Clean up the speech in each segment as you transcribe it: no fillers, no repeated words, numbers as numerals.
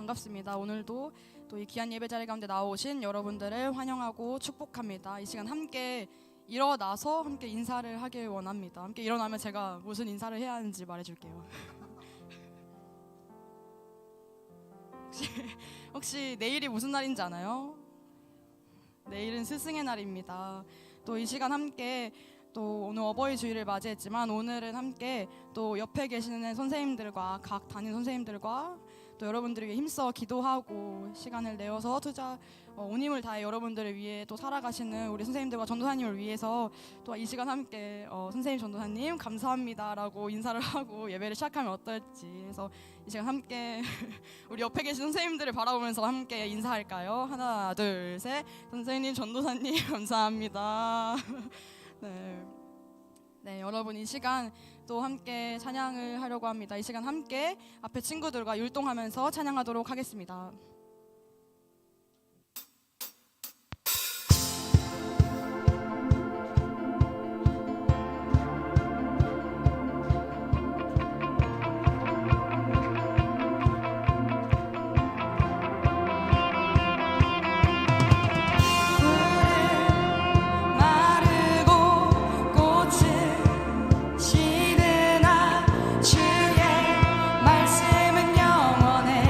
반갑습니다. 오늘도 또 이 귀한 예배 자리 가운데 나오신 여러분들을 환영하고 축복합니다. 이 시간 함께 일어나서 함께 인사를 하길 원합니다. 함께 일어나면 제가 무슨 인사를 해야 하는지 말해줄게요. 혹시 내일이 무슨 날인지 아나요? 내일은 스승의 날입니다. 또 이 시간 함께 또 오늘 어버이 주일을 맞이했지만 오늘은 함께 또 옆에 계시는 선생님들과 각 담임 선생님들과 또 여러분들을 위해 힘써 기도하고 시간을 내어서 온 힘을 다해 여러분들을 위해 또 살아가시는 우리 선생님들과 전도사님을 위해서 또 이 시간 함께 선생님 전도사님 감사합니다라고 인사를 하고 예배를 시작하면 어떨지 해서 이 시간 함께 우리 옆에 계신 선생님들을 바라보면서 함께 인사할까요? 하나 둘 셋. 선생님 전도사님 감사합니다. 네, 여러분 이 시간 또 함께 찬양을 하려고 합니다. 이 시간 함께 앞에 친구들과 율동하면서 찬양하도록 하겠습니다. 주의 말씀은 영원해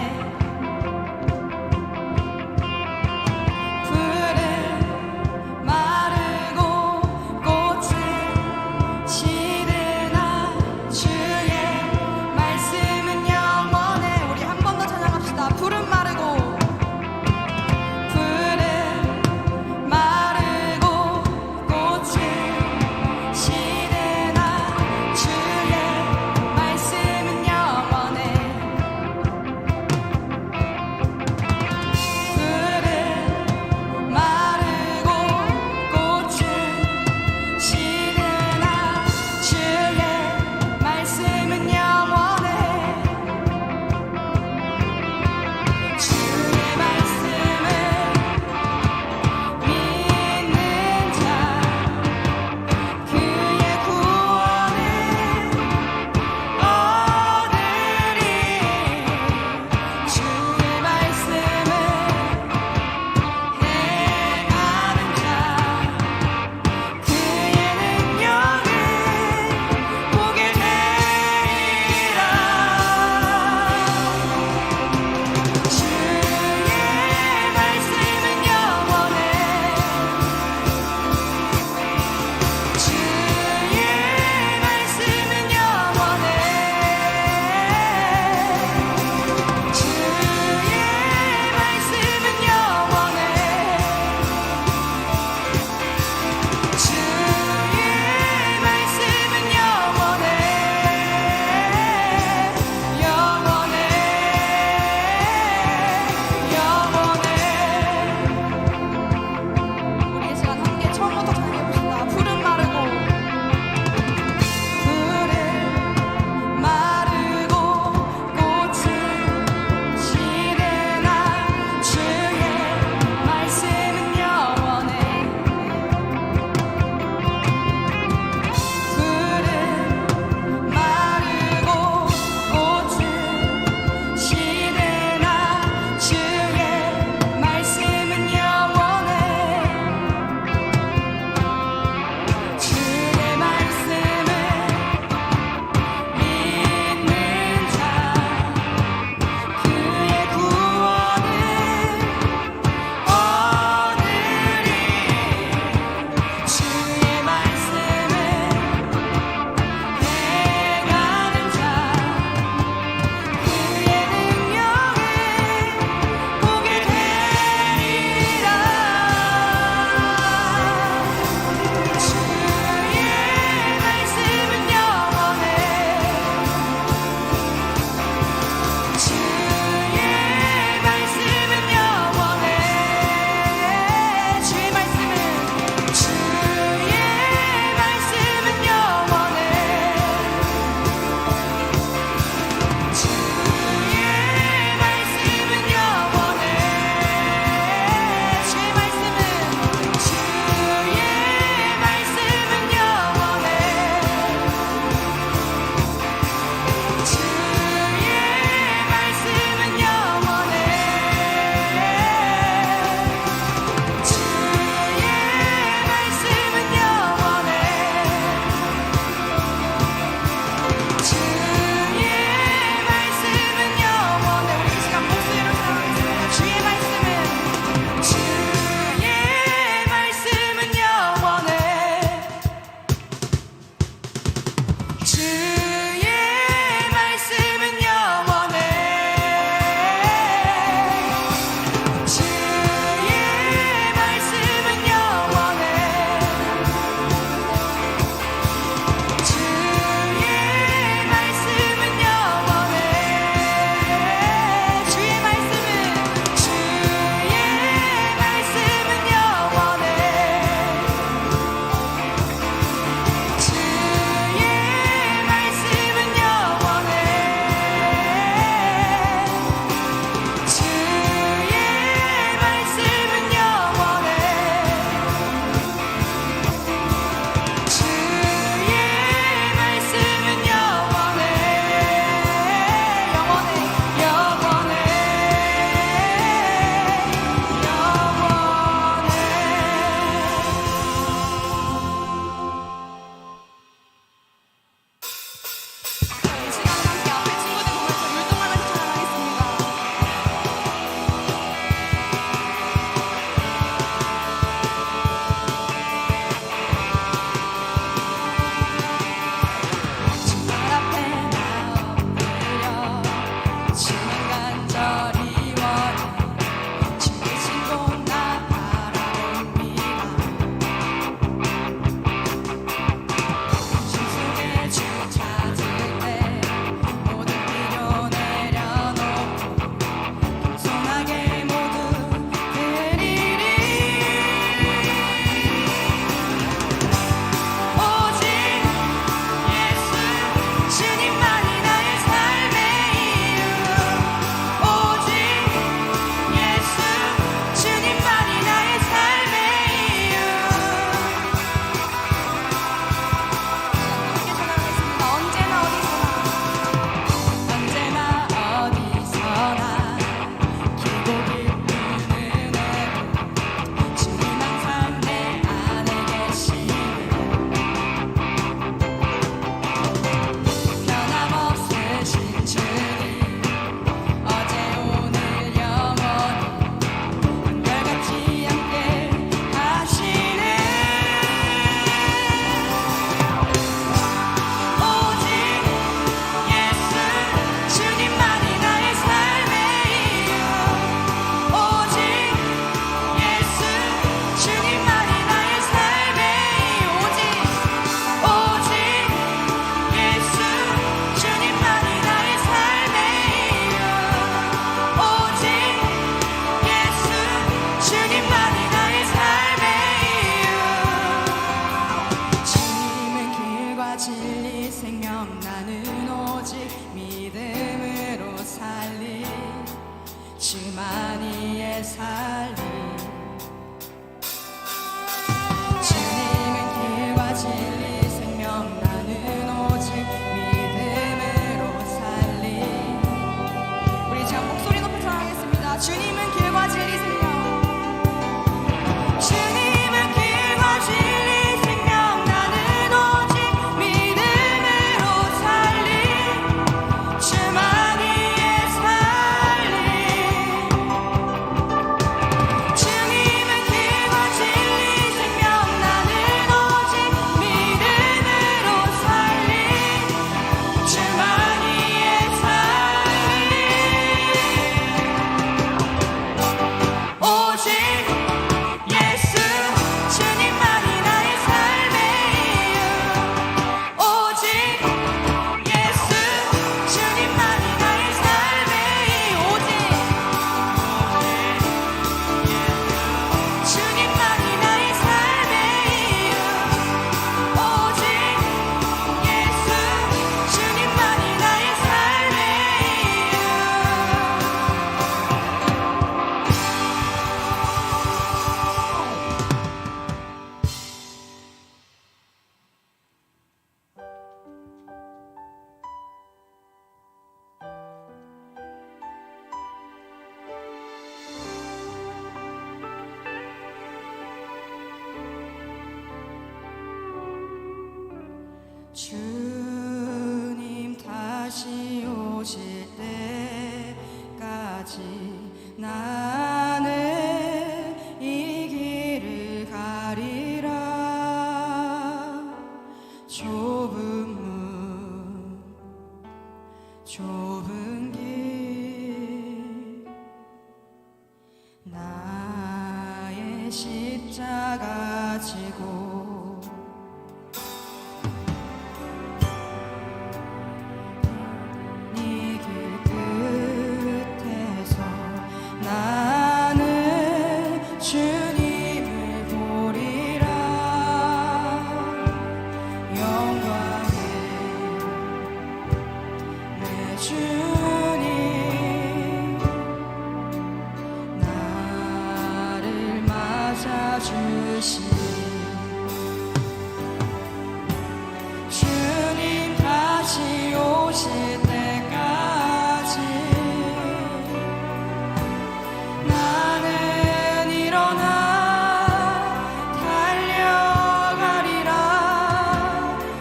주님 다시 오실 때까지 나는 이 길을 가리라. 좁은 문 좁은 길 나의 십자가 지고 네 길 끝에서 나는 주님을 보리라. 영광의 내 주님 나를 맞아주시니 주님 다시 오실 때까지 나는 일어나 달려가리라.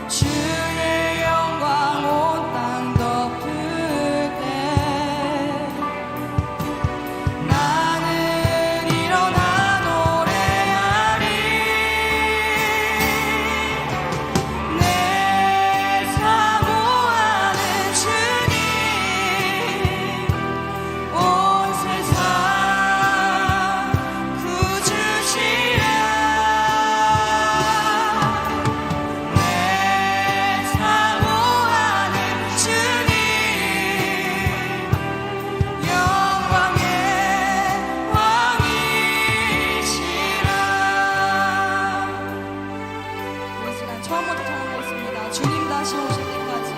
주의 영광 온 땅 덮을 때 나는 일어나 노래하리. 내 사모하는 주님 온 세상 구주시라. 내 사모하는 주님 영광의 왕이시라. 이 시간 처음부터 청하겠습니다. 주님 다시 오실 때까지.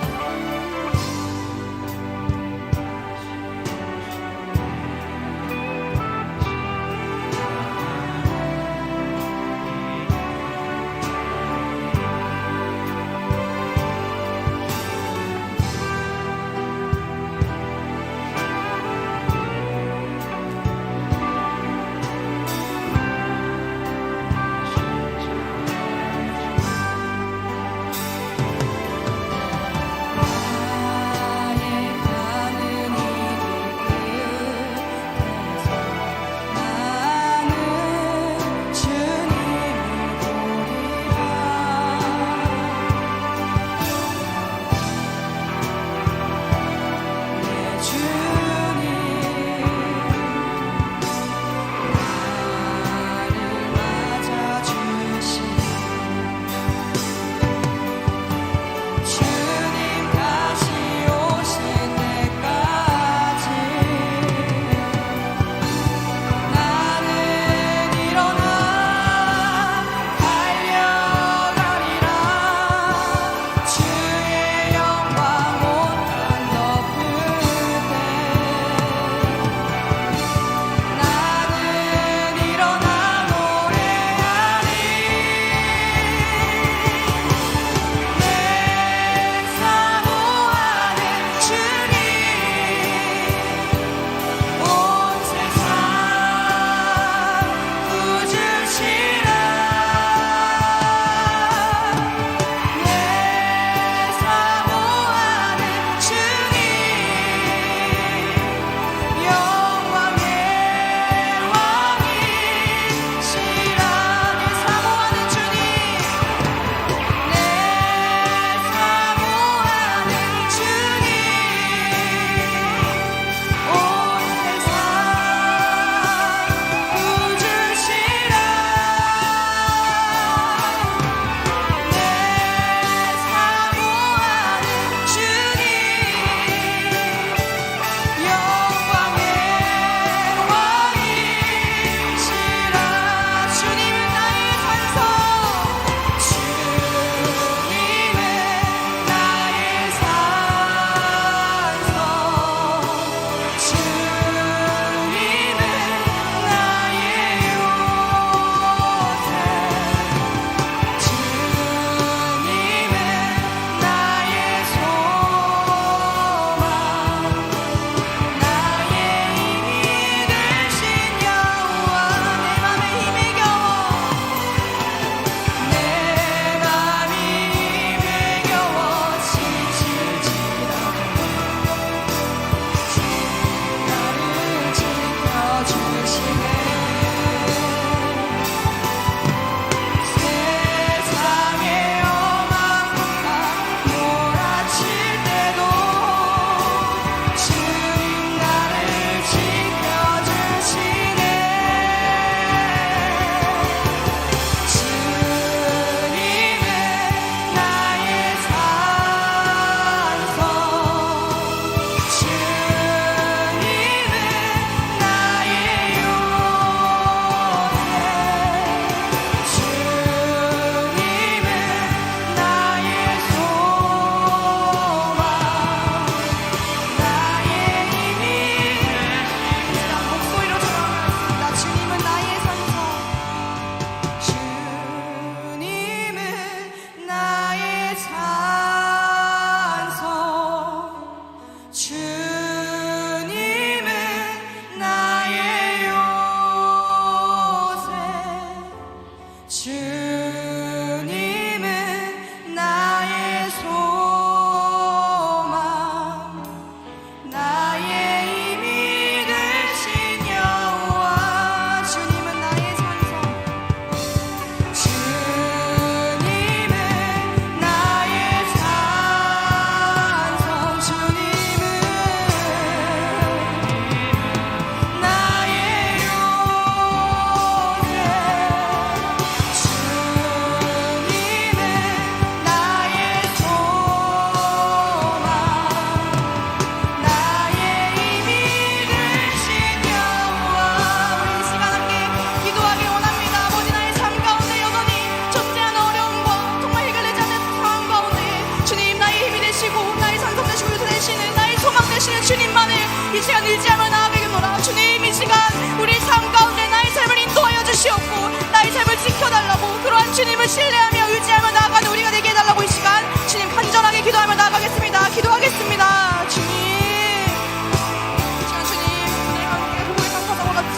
이 시간 의지하며 나아가겠노라. 주님, 이 시간 우리 삶 가운데 나의 삶을 인도하여 주시옵고 나의 삶을 지켜달라고, 그러한 주님을 신뢰하며 의지하며 나아가는 우리가 되게 해달라고 이 시간 주님 간절하게 기도하며 나아가겠습니다. 기도하겠습니다. 주님, 이 시간 주님 오늘 함께 보고의 상사자와 같이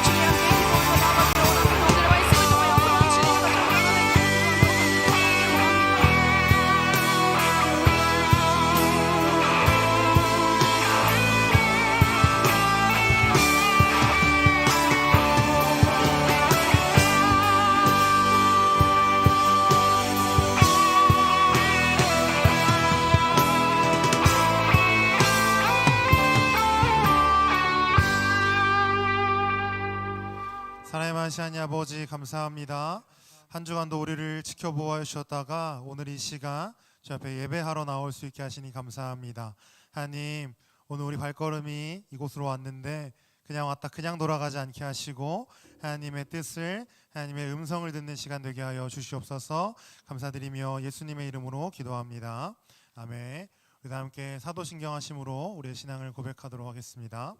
주님 함께 기도하며 나아가기를 원합니다. 오늘의 말씀을 통하여 주님 사랑의 만시하니 아버지 감사합니다. 한 주간도 우리를 지켜보아 주셨다가 오늘 이 시간 주 앞에 예배하러 나올 수 있게 하시니 감사합니다. 하나님, 오늘 우리 발걸음이 이곳으로 왔는데 그냥 왔다 그냥 돌아가지 않게 하시고 하나님의 뜻을, 하나님의 음성을 듣는 시간 되게 하여 주시옵소서. 감사드리며 예수님의 이름으로 기도합니다. 아멘. 우리 다 함께 사도신경 하심으로 우리의 신앙을 고백하도록 하겠습니다.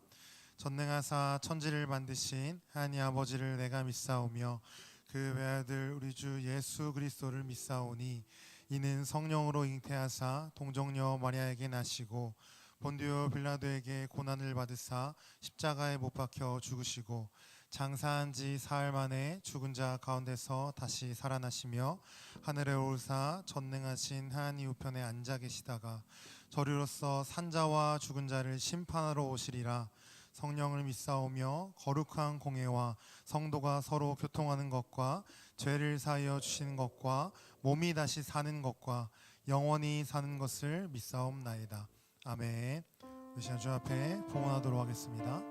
전능하사 천지를 만드신 하나님 아버지를 내가 믿사오며 그 외아들 우리 주 예수 그리스도를 믿사오니 이는 성령으로 잉태하사 동정녀 마리아에게 나시고 본디오 빌라도에게 고난을 받으사 십자가에 못 박혀 죽으시고 장사한 지 사흘 만에 죽은 자 가운데서 다시 살아나시며 하늘에 오르사 전능하신 하나님 우편에 앉아 계시다가 저리로서 산자와 죽은 자를 심판하러 오시리라. 성령을 믿사오며 거룩한 공회와 성도가 서로 교통하는 것과 죄를 사하여 주시는 것과 몸이 다시 사는 것과 영원히 사는 것을 믿사옵나이다. 아멘. 이 시간 주 앞에 봉헌하도록 하겠습니다.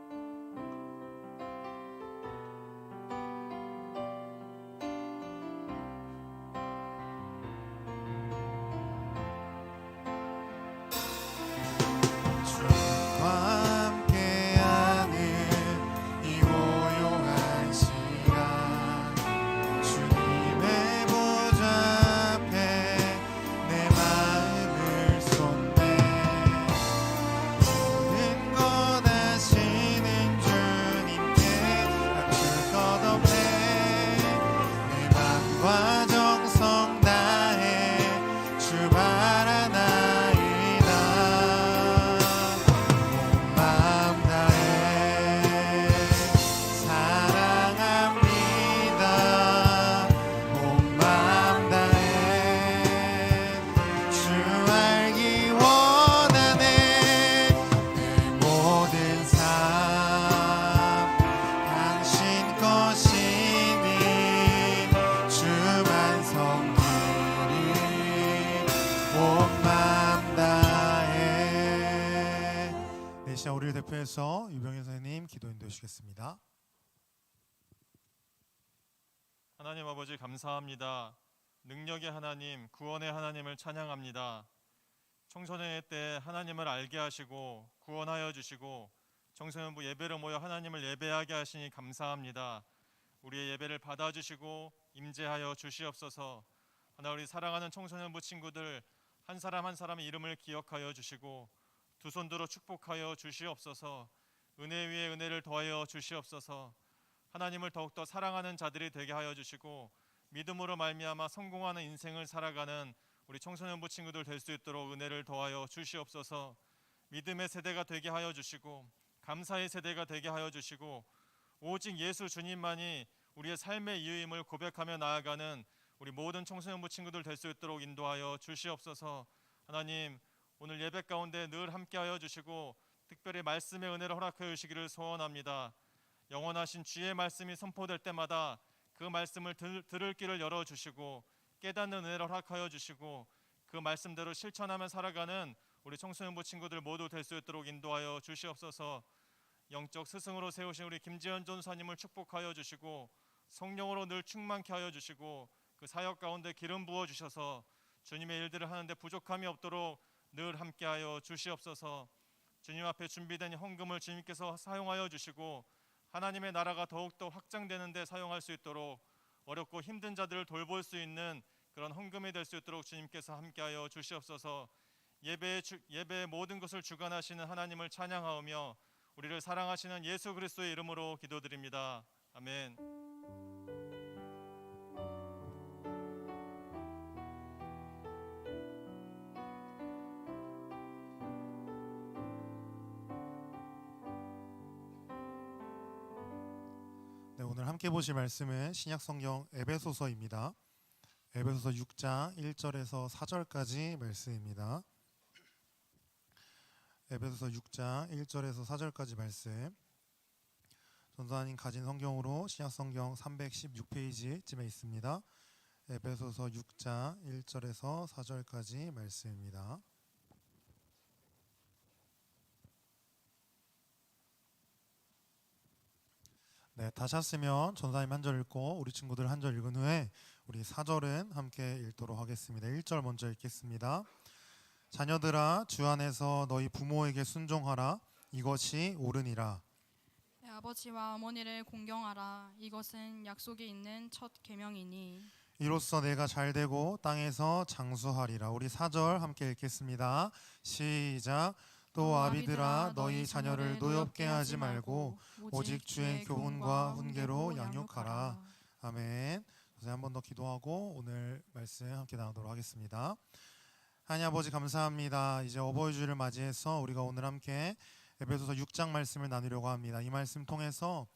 우리를 대표해서 유병현 선생님 기도 인도해 주시겠습니다. 하나님 아버지 감사합니다. 능력의 하나님, 구원의 하나님을 찬양합니다. 청소년의 때 하나님을 알게 하시고 구원하여 주시고 청소년부 예배로 모여 하나님을 예배하게 하시니 감사합니다. 우리의 예배를 받아주시고 임재하여 주시옵소서. 하나 우리 사랑하는 청소년부 친구들 한 사람 한 사람의 이름을 기억하여 주시고 두 손 들어 축복하여 주시옵소서. 은혜 위에 은혜를 더하여 주시옵소서. 하나님을 더욱더 사랑하는 자들이 되게 하여 주시고 믿음으로 말미암아 성공하는 인생을 살아가는 우리 청소년부 친구들 될 수 있도록 은혜를 더하여 주시옵소서. 믿음의 세대가 되게 하여 주시고 감사의 세대가 되게 하여 주시고 오직 예수 주님만이 우리의 삶의 이유임을 고백하며 나아가는 우리 모든 청소년부 친구들 될 수 있도록 인도하여 주시옵소서. 하나님, 오늘 예배 가운데 늘 함께하여 주시고 특별히 말씀의 은혜를 허락하여 주시기를 소원합니다. 영원하신 주의 말씀이 선포될 때마다 그 말씀을 들을 길을 열어주시고 깨닫는 은혜를 허락하여 주시고 그 말씀대로 실천하며 살아가는 우리 청소년부 친구들 모두 될 수 있도록 인도하여 주시옵소서. 영적 스승으로 세우신 우리 김지현 전사님을 축복하여 주시고 성령으로 늘 충만케 하여 주시고 그 사역 가운데 기름 부어 주셔서 주님의 일들을 하는데 부족함이 없도록 늘 함께하여 주시옵소서. 주님 앞에 준비된 헌금을 주님께서 사용하여 주시고 하나님의 나라가 더욱더 확장되는 데 사용할 수 있도록 어렵고 힘든 자들을 돌볼 수 있는 그런 헌금이 될 수 있도록 주님께서 함께하여 주시옵소서. 예배의 모든 것을 주관하시는 하나님을 찬양하오며 우리를 사랑하시는 예수 그리스도의 이름으로 기도드립니다. 아멘. 네, 오늘 함께 보실 말씀은 신약성경 에베소서입니다. 에베소서 6장 1절에서 4절까지 말씀입니다. 에베소서 6장 1절에서 4절까지 말씀. 전도사님 가진 성경으로 신약성경 316페이지쯤에 있습니다. 에베소서 6장 1절에서 4절까지 말씀입니다. 네, 다 찾으면 전사님 한 절 읽고 우리 친구들 한 절 읽은 후에 우리 4절은 함께 읽도록 하겠습니다. 1절 먼저 읽겠습니다. 자녀들아 주 안에서 너희 부모에게 순종하라. 이것이 옳으니라. 내 아버지와 어머니를 공경하라. 이것은 약속이 있는 첫 계명이니. 이로써 내가 잘되고 땅에서 장수하리라. 우리 4절 함께 읽겠습니다. 시작. 또 아비들아 너희 자녀를 노엽게 하지 말고 오직 주의 교훈과 훈계로 양육하라. 아멘. 그래서 한 번 더 기도하고 오늘 말씀 함께 나누도록 하겠습니다. 하나님 아버지 감사합니다. 이제 어버이 주일을 맞이해서 우리가 오늘 함께 에베소서 6장 말씀을 나누려고 합니다. 이 말씀 통해서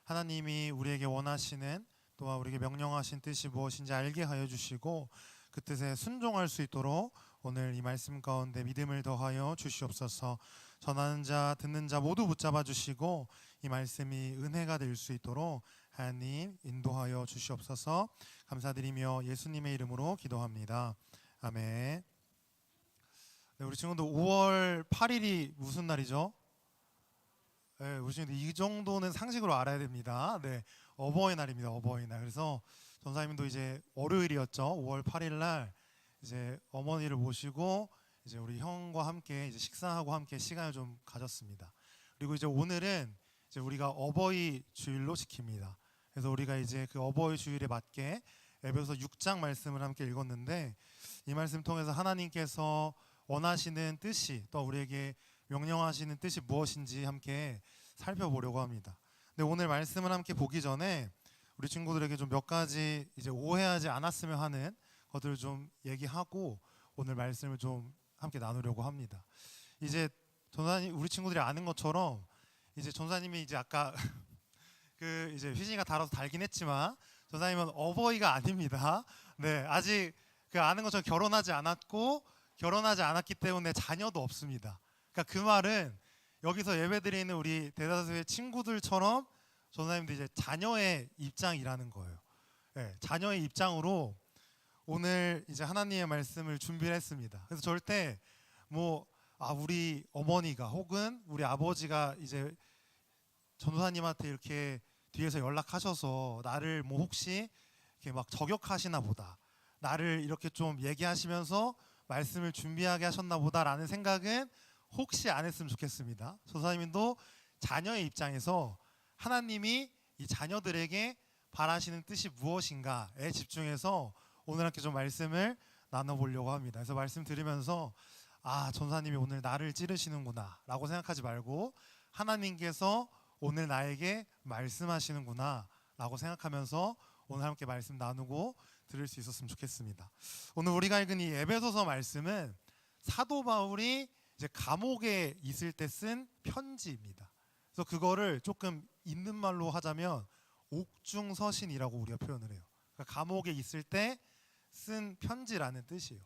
하나님이 우리에게 원하시는 또한 우리에게 명령하신 뜻이 무엇인지 알게 하여 주시고 그 뜻에 순종할 수 있도록 오늘 이 말씀 가운데 믿음을 더하여 주시옵소서. 전하는 자 듣는 자 모두 붙잡아 주시고 이 말씀이 은혜가 될 수 있도록 하나님 인도하여 주시옵소서. 감사드리며 예수님의 이름으로 기도합니다. 아멘. 네, 우리 친구들 5월 8일이 무슨 날이죠? 네, 우리 친구들 이 정도는 상식으로 알아야 됩니다. 네, 어버이날입니다. 어버이날. 그래서 전사님도 이제 월요일이었죠. 5월 8일 날 이제 어머니를 모시고 이제 우리 형과 함께 이제 식사하고 함께 시간을 좀 가졌습니다. 그리고 이제 오늘은 이제 우리가 어버이 주일로 지킵니다. 그래서 우리가 이제 그 어버이 주일에 맞게 에베소서 6장 말씀을 함께 읽었는데 이 말씀 통해서 하나님께서 원하시는 뜻이 또 우리에게 명령하시는 뜻이 무엇인지 함께 살펴보려고 합니다. 근데 오늘 말씀을 함께 보기 전에 우리 친구들에게 좀 몇 가지 이제 오해하지 않았으면 하는 것들을 좀 얘기하고 오늘 말씀을 좀 함께 나누려고 합니다. 이제 전사님 우리 친구들이 아는 것처럼 이제 전사님이 이제 아까 그 이제 휘진이가 달아서 달긴 했지만 전사님은 어버이가 아닙니다. 네, 아직 그 아는 것처럼 결혼하지 않았고 결혼하지 않았기 때문에 자녀도 없습니다. 그러니까 그 말은 여기서 예배드리는 우리 대다수의 친구들처럼 전사님도 이제 자녀의 입장이라는 거예요. 네, 자녀의 입장으로 오늘 이제 하나님의 말씀을 준비를 했습니다. 그래서 절대 뭐 우리 어머니가 혹은 우리 아버지가 이제 전도사님한테 이렇게 뒤에서 연락하셔서 나를 뭐 혹시 이렇게 막 저격하시나 보다, 나를 이렇게 좀 얘기하시면서 말씀을 준비하게 하셨나 보다라는 생각은 혹시 안 했으면 좋겠습니다. 전도사님도 자녀의 입장에서 하나님이 이 자녀들에게 바라시는 뜻이 무엇인가에 집중해서 오늘 함께 좀 말씀을 나눠보려고 합니다. 그래서 말씀 들으면서 전사님이 오늘 나를 찌르시는구나 라고 생각하지 말고 하나님께서 오늘 나에게 말씀하시는구나 라고 생각하면서 오늘 함께 말씀 나누고 들을 수 있었으면 좋겠습니다. 오늘 우리가 읽은 이 에베소서 말씀은 사도 바울이 이제 감옥에 있을 때 쓴 편지입니다. 그래서 그거를 조금 있는 말로 하자면 옥중서신이라고 우리가 표현을 해요. 그러니까 감옥에 있을 때 쓴 편지라는 뜻이에요.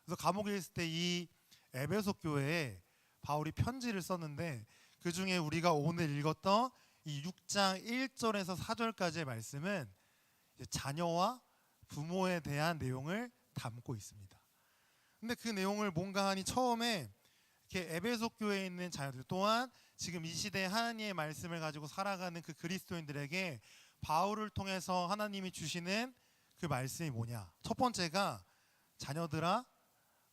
그래서 감옥에 있을 때 이 에베소 교회에 바울이 편지를 썼는데 그 중에 우리가 오늘 읽었던 이 6장 1절에서 4절까지의 말씀은 이제 자녀와 부모에 대한 내용을 담고 있습니다. 근데 그 내용을 뭔가 하니 처음에 이렇게 에베소 교회에 있는 자녀들 또한 지금 이 시대에 하나님의 말씀을 가지고 살아가는 그 그리스도인들에게 바울을 통해서 하나님이 주시는 그 말씀이 뭐냐? 첫 번째가 자녀들아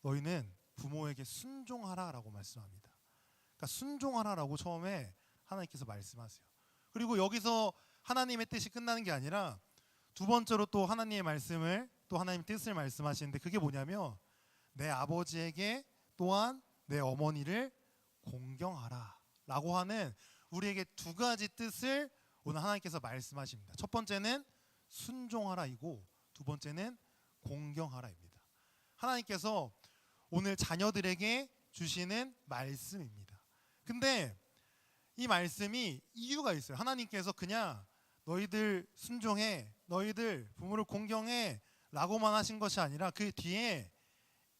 너희는 부모에게 순종하라라고 말씀합니다. 그러니까 순종하라라고 처음에 하나님께서 말씀하세요. 그리고 여기서 하나님의 뜻이 끝나는 게 아니라 두 번째로 또 하나님의 말씀을 또 하나님의 뜻을 말씀하시는데 그게 뭐냐면 내 아버지에게 또한 내 어머니를 공경하라 라고 하는 우리에게 두 가지 뜻을 오늘 하나님께서 말씀하십니다. 첫 번째는 순종하라이고 두 번째는 공경하라입니다. 하나님께서 오늘 자녀들에게 주시는 말씀입니다. 근데 이 말씀이 이유가 있어요. 하나님께서 그냥 너희들 순종해, 너희들 부모를 공경해 라고만 하신 것이 아니라 그 뒤에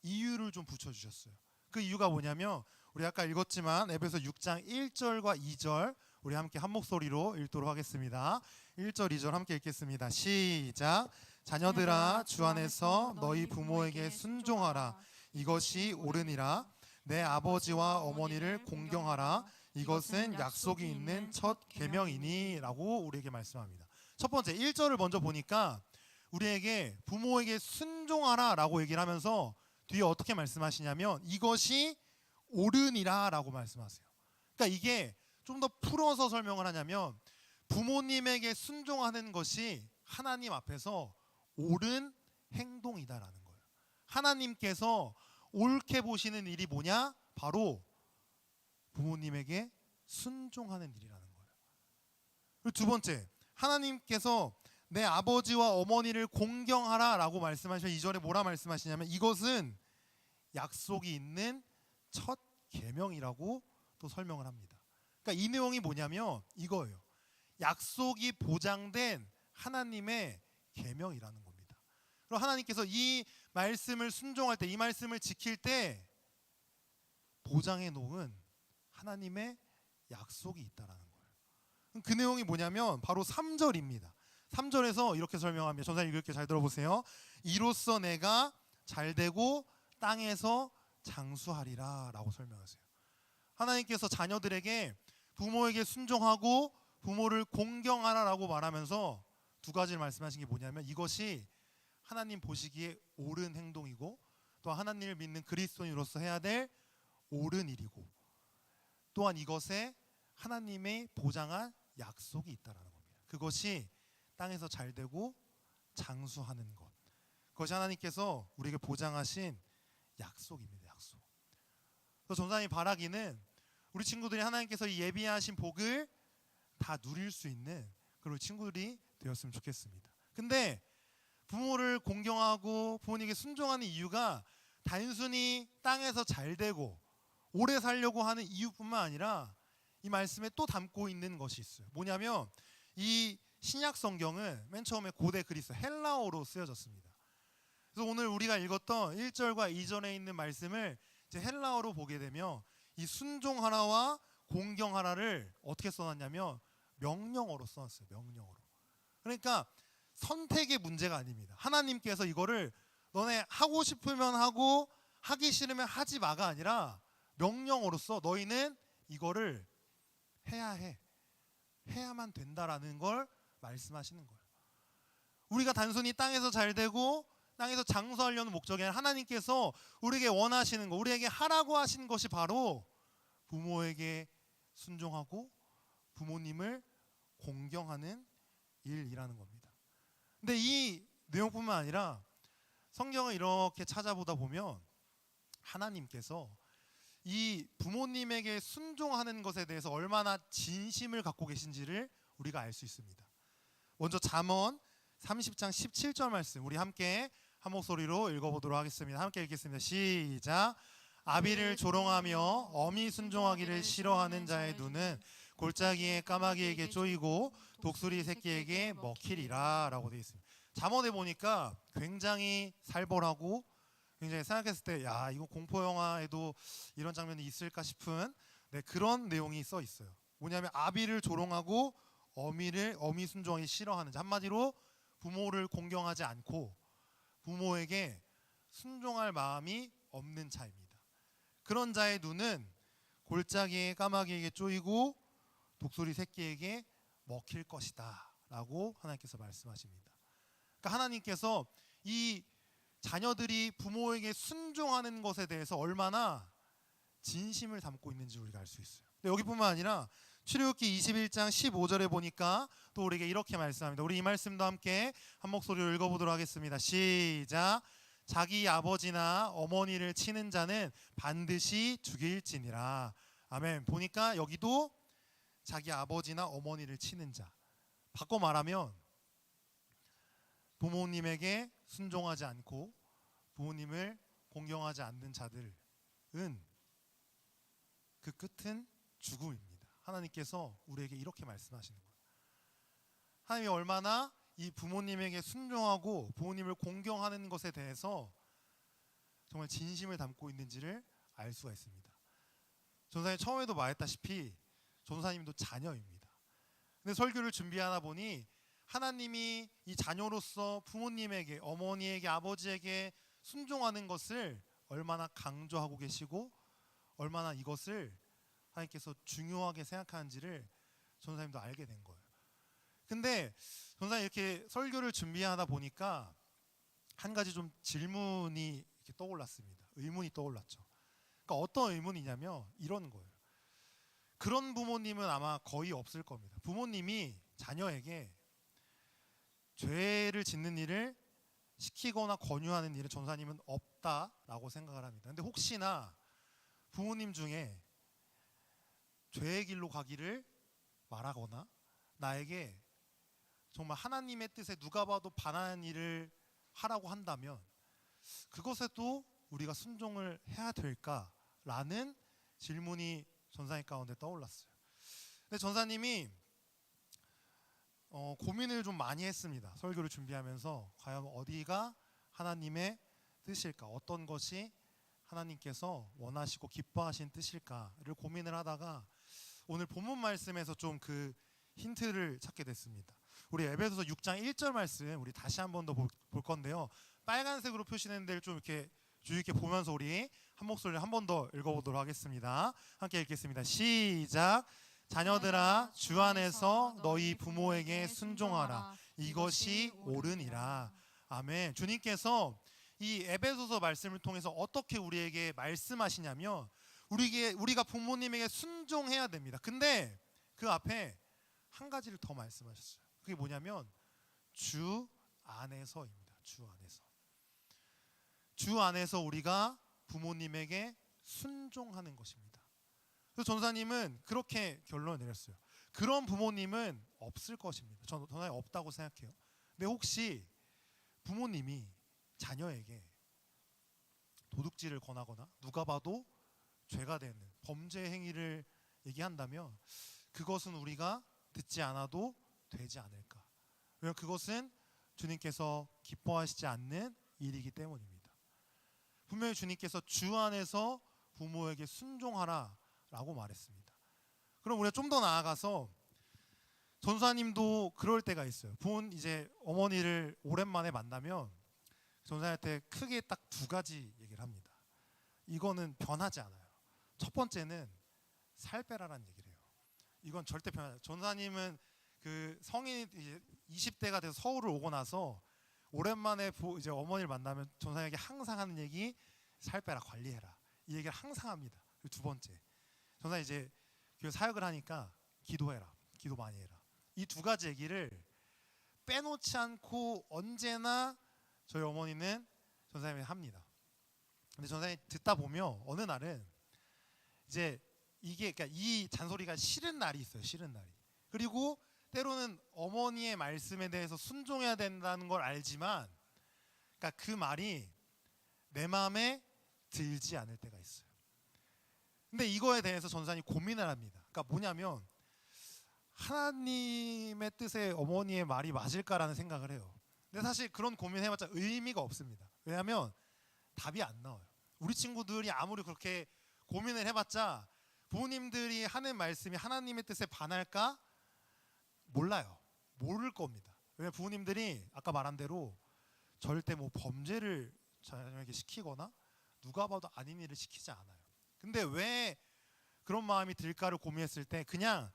이유를 좀 붙여주셨어요. 그 이유가 뭐냐면 우리 아까 읽었지만 에베소 6장 1절과 2절 우리 함께 한 목소리로 읽도록 하겠습니다. 1절 2절 함께 읽겠습니다. 시작. 자녀들아 주 안에서 너희 부모에게 순종하라. 이것이 옳으니라. 내 아버지와 어머니를 공경하라. 이것은 약속이 있는 첫 계명이니 라고 우리에게 말씀합니다. 첫 번째 1절을 먼저 보니까 우리에게 부모에게 순종하라 라고 얘기를 하면서 뒤에 어떻게 말씀하시냐면 이것이 옳으니라 라고 말씀하세요. 그러니까 이게 좀 더 풀어서 설명을 하냐면 부모님에게 순종하는 것이 하나님 앞에서 옳은 행동이다라는 거예요. 하나님께서 옳게 보시는 일이 뭐냐? 바로 부모님에게 순종하는 일이라는 거예요. 그리고 두 번째, 하나님께서 내 아버지와 어머니를 공경하라 라고 말씀하시면 2절에 뭐라 말씀하시냐면 이것은 약속이 있는 첫 계명이라고 또 설명을 합니다. 그러니까 이 내용이 뭐냐면 이거예요. 약속이 보장된 하나님의 계명이라는 겁니다. 그리고 하나님께서 이 말씀을 순종할 때, 이 말씀을 지킬 때 보장해 놓은 하나님의 약속이 있다라는 거예요. 그 내용이 뭐냐면 바로 3절입니다. 3절에서 이렇게 설명합니다. 전사님 이렇게 잘 들어보세요. 이로써 내가 잘되고 땅에서 장수하리라 라고 설명하세요. 하나님께서 자녀들에게 부모에게 순종하고 부모를 공경하라 라고 말하면서 두 가지를 말씀하신 게 뭐냐면 이것이 하나님 보시기에 옳은 행동이고 또 하나님을 믿는 그리스도인으로서 해야 될 옳은 일이고 또한 이것에 하나님의 보장한 약속이 있다라는 겁니다. 그것이 땅에서 잘되고 장수하는 것. 그것이 하나님께서 우리에게 보장하신 약속입니다. 약속. 그래서 전사님 바라기는 우리 친구들이 하나님께서 이 예비하신 복을 다 누릴 수 있는 그런 친구들이 되었으면 좋겠습니다. 근데 부모를 공경하고 부모님에게 순종하는 이유가 단순히 땅에서 잘되고 오래 살려고 하는 이유뿐만 아니라 이 말씀에 또 담고 있는 것이 있어요. 뭐냐면 이 신약 성경은 맨 처음에 고대 그리스 헬라어로 쓰여졌습니다. 그래서 오늘 우리가 읽었던 1절과 2절에 있는 말씀을 이제 헬라어로 보게 되면 이 순종하라와 공경하라를 어떻게 써놨냐면 명령어로 써놨어요. 명령어로. 그러니까 선택의 문제가 아닙니다. 하나님께서 이거를 너네 하고 싶으면 하고 하기 싫으면 하지 마가 아니라 명령어로서 너희는 이거를 해야 해. 해야만 된다라는 걸 말씀하시는 거예요. 우리가 단순히 땅에서 잘 되고 땅에서 장수하려는 목적이 아니라 하나님께서 우리에게 원하시는 거, 우리에게 하라고 하시는 것이 바로 부모에게 순종하고 부모님을 공경하는 일이라는 겁니다. 근데 이 내용뿐만 아니라 성경을 이렇게 찾아보다 보면 하나님께서 이 부모님에게 순종하는 것에 대해서 얼마나 진심을 갖고 계신지를 우리가 알 수 있습니다. 먼저 잠언 30장 17절 말씀 우리 함께 한 목소리로 읽어보도록 하겠습니다. 함께 읽겠습니다. 시작. 아비를 조롱하며 어미 순종하기를 싫어하는 자의 눈은 골짜기의 까마귀에게 쪼이고 독수리 새끼에게 먹히리라 라고 되어 있습니다. 잠언에 보니까 굉장히 살벌하고 굉장히 생각했을 때 야 이거 공포 영화에도 이런 장면이 있을까 싶은 그런 내용이 써 있어요. 뭐냐면 아비를 조롱하고 어미 순종하기 싫어하는 자, 한마디로 부모를 공경하지 않고 부모에게 순종할 마음이 없는 자입니다. 그런 자의 눈은 골짜기의 까마귀에게 쪼이고 독수리 새끼에게 먹힐 것이다 라고 하나님께서 말씀하십니다. 그러니까 하나님께서 이 자녀들이 부모에게 순종하는 것에 대해서 얼마나 진심을 담고 있는지 우리가 알 수 있어요. 근데 여기뿐만 아니라 출애굽기 21장 15절에 보니까 또 우리에게 이렇게 말씀합니다. 우리 이 말씀도 함께 한 목소리로 읽어보도록 하겠습니다. 시작. 자기 아버지나 어머니를 치는 자는 반드시 죽일지니라. 아멘. 보니까 여기도 자기 아버지나 어머니를 치는 자. 바꿔 말하면 부모님에게 순종하지 않고 부모님을 공경하지 않는 자들은 그 끝은 죽음입니다. 하나님께서 우리에게 이렇게 말씀하시는 거예요. 하나님이 얼마나 이 부모님에게 순종하고 부모님을 공경하는 것에 대해서 정말 진심을 담고 있는지를 알 수가 있습니다. 전사님 처음에도 말했다시피 전사님도 자녀입니다. 근데 설교를 준비하다 보니 하나님이 이 자녀로서 부모님에게, 어머니에게, 아버지에게 순종하는 것을 얼마나 강조하고 계시고 얼마나 이것을 하나님께서 중요하게 생각하는지를 전사님도 알게 된 거예요. 근데 전사님 이렇게 설교를 준비하다 보니까 한 가지 좀 질문이 이렇게 떠올랐습니다. 의문이 떠올랐죠. 그러니까 어떤 의문이냐면 이런 거예요. 그런 부모님은 아마 거의 없을 겁니다. 부모님이 자녀에게 죄를 짓는 일을 시키거나 권유하는 일은 전사님은 없다라고 생각을 합니다. 근데 혹시나 부모님 중에 죄의 길로 가기를 말하거나 나에게 정말 하나님의 뜻에 누가 봐도 반하는 일을 하라고 한다면 그것에도 우리가 순종을 해야 될까라는 질문이 전사님 가운데 떠올랐어요. 근데 전사님이 고민을 좀 많이 했습니다. 설교를 준비하면서 과연 어디가 하나님의 뜻일까? 어떤 것이 하나님께서 원하시고 기뻐하신 뜻일까를 고민을 하다가 오늘 본문 말씀에서 좀 그 힌트를 찾게 됐습니다. 우리 에베소서 6장 1절 말씀 우리 다시 한 번 더 볼 건데요. 빨간색으로 표시된 데를 좀 이렇게 주의 깊게 보면서 우리 한 목소리를 한 번 더 읽어보도록 하겠습니다. 함께 읽겠습니다. 시작. 자녀들아 주 안에서 너희 부모에게 순종하라. 이것이 옳으니라. 아멘. 주님께서 이 에베소서 말씀을 통해서 어떻게 우리에게 말씀하시냐면 우리가 부모님에게 순종해야 됩니다. 근데 그 앞에 한 가지를 더 말씀하셨어요. 그게 뭐냐면 주 안에서입니다. 주 안에서. 주 안에서 우리가 부모님에게 순종하는 것입니다. 그래서 전사님은 그렇게 결론을 내렸어요. 그런 부모님은 없을 것입니다. 저는 없다고 생각해요. 근데 혹시 부모님이 자녀에게 도둑질을 권하거나 누가 봐도 죄가 되는 범죄 행위를 얘기한다면 그것은 우리가 듣지 않아도 되지 않을까. 왜냐하면 그것은 주님께서 기뻐하시지 않는 일이기 때문입니다. 분명히 주님께서 주 안에서 부모에게 순종하라 라고 말했습니다. 그럼 우리가 좀 더 나아가서 전사님도 그럴 때가 있어요. 이제 어머니를 오랜만에 만나면 전사님한테 크게 딱 두 가지 얘기를 합니다. 이거는 변하지 않아요. 첫 번째는 살 빼라라는 얘기를 해요. 이건 절대 변하지 않아요. 전사님은 그 성인 이제 20대가 돼서 서울을 오고 나서 오랜만에 이제 어머니를 만나면 전사님에게 항상 하는 얘기 살 빼라, 관리해라. 이 얘기를 항상 합니다. 그리고 두 번째, 전사님 이제 교회 사역을 하니까 기도해라, 기도 많이 해라. 이 두 가지 얘기를 빼놓지 않고 언제나 저희 어머니는 전사님이 합니다. 근데 전사님이 듣다 보면 어느 날은 이제 그러니까 이 잔소리가 싫은 날이 있어요. 싫은 날이. 그리고 때로는 어머니의 말씀에 대해서 순종해야 된다는 걸 알지만, 그러니까 그 말이 내 마음에 들지 않을 때가 있어요. 근데 이거에 대해서 전사님이 고민을 합니다. 그러니까 뭐냐면 하나님의 뜻에 어머니의 말이 맞을까라는 생각을 해요. 근데 사실 그런 고민해봤자 의미가 없습니다. 왜냐하면 답이 안 나와요. 우리 친구들이 아무리 그렇게 고민을 해봤자 부모님들이 하는 말씀이 하나님의 뜻에 반할까? 몰라요. 모를 겁니다. 왜냐하면 부모님들이 아까 말한 대로 절대 뭐 범죄를 자녀에게 시키거나 누가 봐도 아닌 일을 시키지 않아요. 근데 왜 그런 마음이 들까를 고민했을 때 그러니까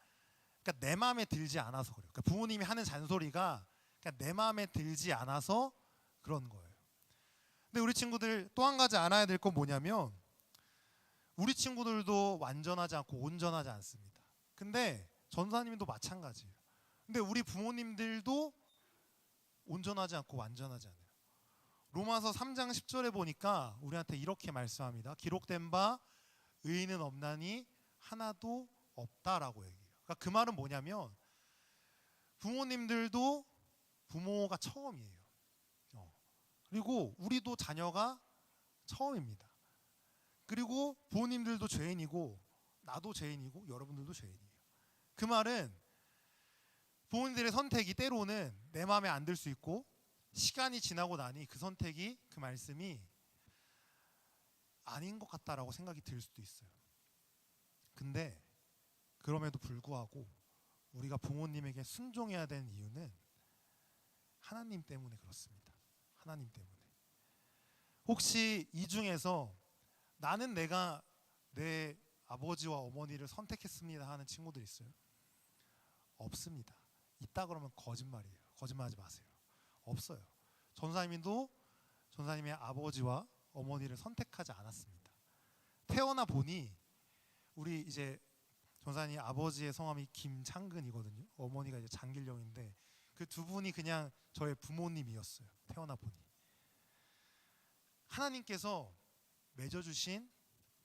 내 마음에 들지 않아서 그래요. 그러니까 부모님이 하는 잔소리가 그러니까 내 마음에 들지 않아서 그런 거예요. 근데 우리 친구들 또 한 가지 알아야 될 건 뭐냐면 우리 친구들도 완전하지 않고 온전하지 않습니다. 근데 전사님도 마찬가지예요. 근데 우리 부모님들도 온전하지 않고 완전하지 않아요. 로마서 3장 10절에 보니까 우리한테 이렇게 말씀합니다. 기록된 바 의인은 없나니 하나도 없다라고 얘기해요. 그러니까 그 말은 뭐냐면 부모님들도 부모가 처음이에요. 그리고 우리도 자녀가 처음입니다. 그리고 부모님들도 죄인이고 나도 죄인이고 여러분들도 죄인이에요. 그 말은 부모님들의 선택이 때로는 내 마음에 안 들 수 있고 시간이 지나고 나니 그 선택이 그 말씀이 아닌 것 같다라고 생각이 들 수도 있어요. 근데 그럼에도 불구하고 우리가 부모님에게 순종해야 되는 이유는 하나님 때문에 그렇습니다. 하나님 때문에. 혹시 이 중에서 나는 내가 내 아버지와 어머니를 선택했습니다 하는 친구들 있어요? 없습니다. 있다 그러면 거짓말이에요. 거짓말하지 마세요. 없어요. 전사님도 전사님의 아버지와 어머니를 선택하지 않았습니다. 태어나 보니 우리 이제 전사님 아버지의 성함이 김창근이거든요. 어머니가 이제 장길영인데 그 두 분이 그냥 저의 부모님이었어요. 태어나 보니. 하나님께서 맺어주신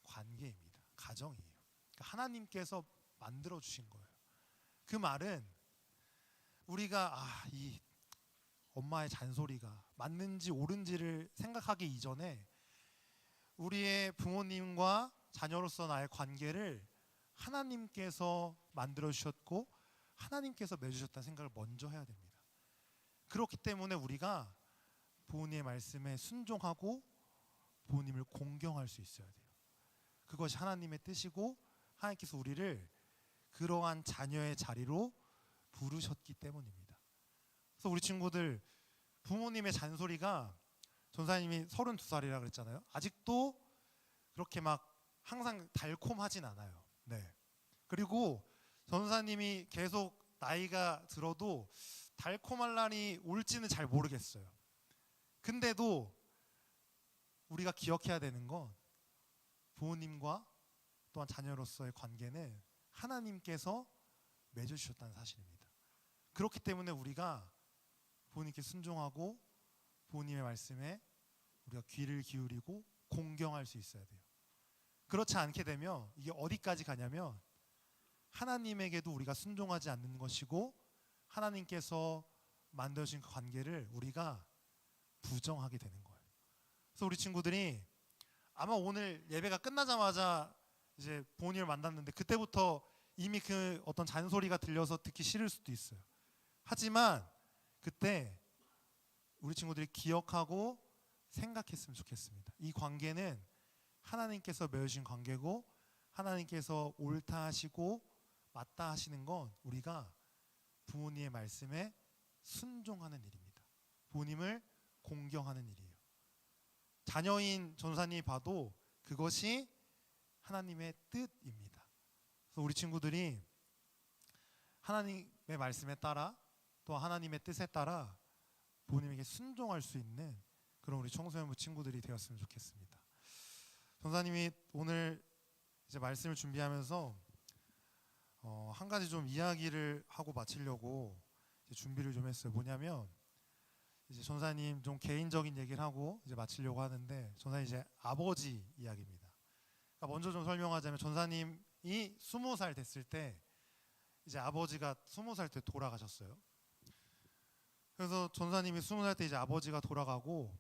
관계입니다. 가정이에요. 그러니까 하나님께서 만들어 주신 거예요. 그 말은 우리가 이 엄마의 잔소리가 맞는지 옳은지를 생각하기 이전에 우리의 부모님과 자녀로서 나의 관계를 하나님께서 만들어 주셨고 하나님께서 맺으셨다는 생각을 먼저 해야 됩니다. 그렇기 때문에 우리가 부모님의 말씀에 순종하고 부모님을 공경할 수 있어야 돼요. 그것이 하나님의 뜻이고 하나님께서 우리를 그러한 자녀의 자리로 부르셨기 때문입니다. 그래서 우리 친구들 부모님의 잔소리가 전사님이 32살이라 그랬잖아요. 아직도 그렇게 막 항상 달콤하진 않아요. 네. 그리고 전사님이 계속 나이가 들어도 달콤할 날이 올지는 잘 모르겠어요. 근데도 우리가 기억해야 되는 건 부모님과 또한 자녀로서의 관계는 하나님께서 맺어주셨다는 사실입니다. 그렇기 때문에 우리가 부모님께 순종하고 부모님의 말씀에 우리가 귀를 기울이고 공경할 수 있어야 돼요. 그렇지 않게 되면 이게 어디까지 가냐면 하나님에게도 우리가 순종하지 않는 것이고 하나님께서 만드신 그 관계를 우리가 부정하게 되는 거예요. 그래서 우리 친구들이 아마 오늘 예배가 끝나자마자 이제 부모님을 만났는데 그때부터 이미 그 어떤 잔소리가 들려서 듣기 싫을 수도 있어요. 하지만 그때 우리 친구들이 기억하고 생각했으면 좋겠습니다. 이 관계는 하나님께서 맺으신 관계고 하나님께서 옳다 하시고 맞다 하시는 건 우리가 부모님의 말씀에 순종하는 일입니다. 부모님을 공경하는 일이에요. 자녀인 전사님이 봐도 그것이 하나님의 뜻입니다. 그래서 우리 친구들이 하나님의 말씀에 따라 또 하나님의 뜻에 따라 부모님에게 순종할 수 있는 그런 우리 청소년부 친구들이 되었으면 좋겠습니다. 전사님이 오늘 이제 말씀을 준비하면서 한 가지 좀 이야기를 하고 마치려고 이제 준비를 좀 했어요. 뭐냐면 이제 전사님 좀 개인적인 얘기를 하고 이제 마치려고 하는데 전사님 이제 아버지 이야기입니다. 그러니까 먼저 좀 설명하자면 전사님이 20살 됐을 때 이제 아버지가 20살 때 돌아가셨어요. 그래서 전사님이 20살 때 이제 아버지가 돌아가고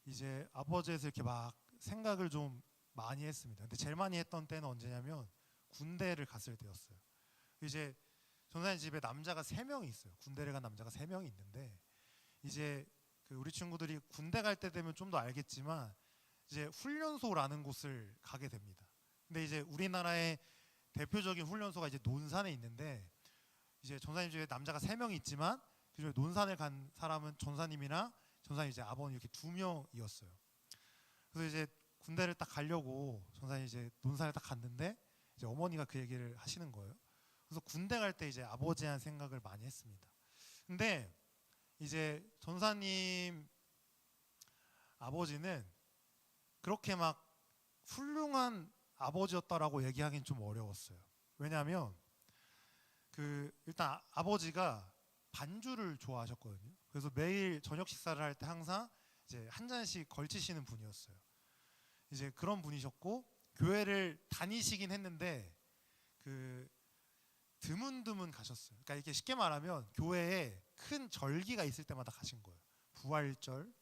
이제 아버지에서 이렇게 막 생각을 좀 많이 했습니다. 근데 제일 많이 했던 때는 언제냐면 군대를 갔을 때였어요. 이제 전사님 집에 남자가 3명이 있어요. 군대를 간 남자가 3명이 있는데 이제 그 우리 친구들이 군대 갈 때 되면 좀 더 알겠지만 이제 훈련소라는 곳을 가게 됩니다. 근데 이제 우리나라의 대표적인 훈련소가 이제 논산에 있는데 이제 전사님 집에 남자가 3명이 있지만 그중에 논산을 간 사람은 전사님이나 전사님 이제 아버님 이렇게 2명이었어요. 그래서 이제 군대를 딱 가려고 전사님 이제 논산에 딱 갔는데 이제 어머니가 그 얘기를 하시는 거예요. 그래서 군대 갈 때 이제 아버지에 대한 생각을 많이 했습니다. 근데 이제 전사님 아버지는 그렇게 막 훌륭한 아버지였다라고 얘기하기는 좀 어려웠어요. 왜냐하면 그 일단 아버지가 반주를 좋아하셨거든요. 그래서 매일 저녁 식사를 할 때 항상 이제 한 잔씩 걸치시는 분이었어요. 이제 그런 분이셨고 교회를 다니시긴 했는데 그 드문드문 가셨어요. 그러니까 이렇게 쉽게 말하면 교회에 큰 절기가 있을 때마다 가신 거예요. 부활절,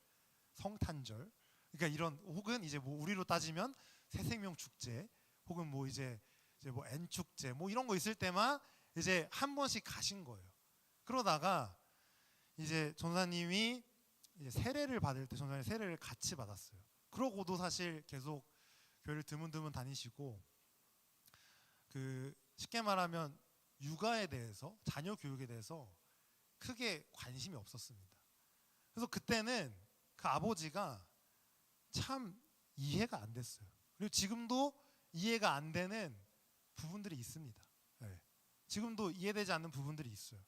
성탄절, 그러니까 이런 혹은 이제 뭐 우리로 따지면 새생명 축제, 혹은 뭐 이제 뭐 N축제 뭐 이런 거 있을 때만 이제 한 번씩 가신 거예요. 그러다가 이제 전사님이 이제 세례를 받을 때 전사님 세례를 같이 받았어요. 그러고도 사실 계속 교회를 드문드문 다니시고 그 쉽게 말하면 육아에 대해서 자녀 교육에 대해서 크게 관심이 없었습니다. 그래서 그때는 그 아버지가 참 이해가 안 됐어요. 그리고 지금도 이해가 안 되는 부분들이 있습니다. 네. 지금도 이해되지 않는 부분들이 있어요.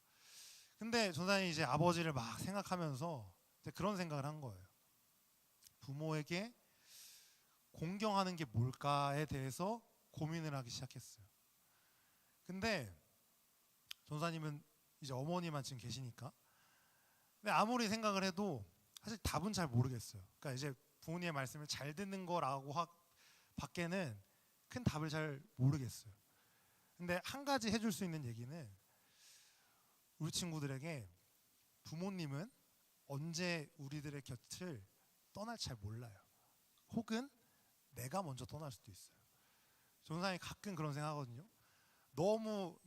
근데 전사님이 이제 아버지를 막 생각하면서 이제 그런 생각을 한 거예요. 부모에게 공경하는 게 뭘까에 대해서 고민을 하기 시작했어요. 근데 전사님은 이제 어머니만 지금 계시니까 근데 아무리 생각을 해도 사실 답은 잘 모르겠어요. 그러니까 이제 부모님의 말씀을 잘 듣는 거라고 밖에는 큰 답을 잘 모르겠어요. 근데 한 가지 해줄 수 있는 얘기는 우리 친구들에게 부모님은 언제 우리들의 곁을 떠날지 잘 몰라요. 혹은 내가 먼저 떠날 수도 있어요. 전사님이 가끔 그런 생각하거든요. 너무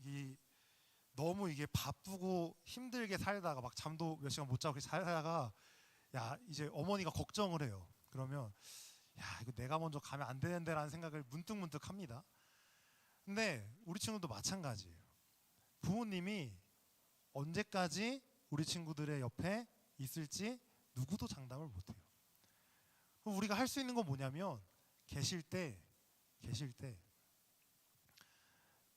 이게 바쁘고 힘들게 살다가 막 잠도 몇 시간 못 자고 살다가 야 이제 어머니가 걱정을 해요. 그러면 야 이거 내가 먼저 가면 안 되는데라는 생각을 문득문득 합니다. 근데 우리 친구도 마찬가지예요. 부모님이 언제까지 우리 친구들의 옆에 있을지 누구도 장담을 못해요. 우리가 할 수 있는 건 뭐냐면 계실 때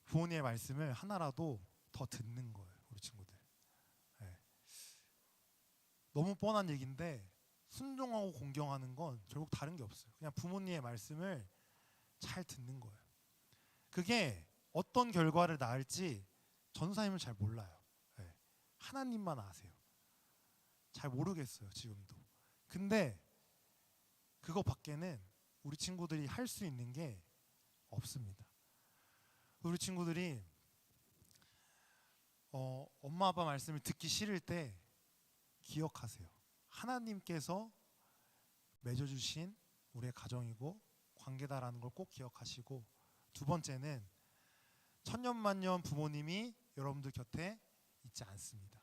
부모님의 말씀을 하나라도 더 듣는 거예요. 우리 친구들. 네. 너무 뻔한 얘기인데 순종하고 공경하는 건 결국 다른 게 없어요. 그냥 부모님의 말씀을 잘 듣는 거예요. 그게 어떤 결과를 낳을지 전사님은 잘 몰라요. 네. 하나님만 아세요. 잘 모르겠어요. 지금도. 근데 그거 밖에는 우리 친구들이 할 수 있는 게 없습니다. 우리 친구들이 엄마 아빠 말씀을 듣기 싫을 때 기억하세요. 하나님께서 맺어주신 우리의 가정이고 관계다라는 걸 꼭 기억하시고, 두 번째는 천년만년 부모님이 여러분들 곁에 있지 않습니다.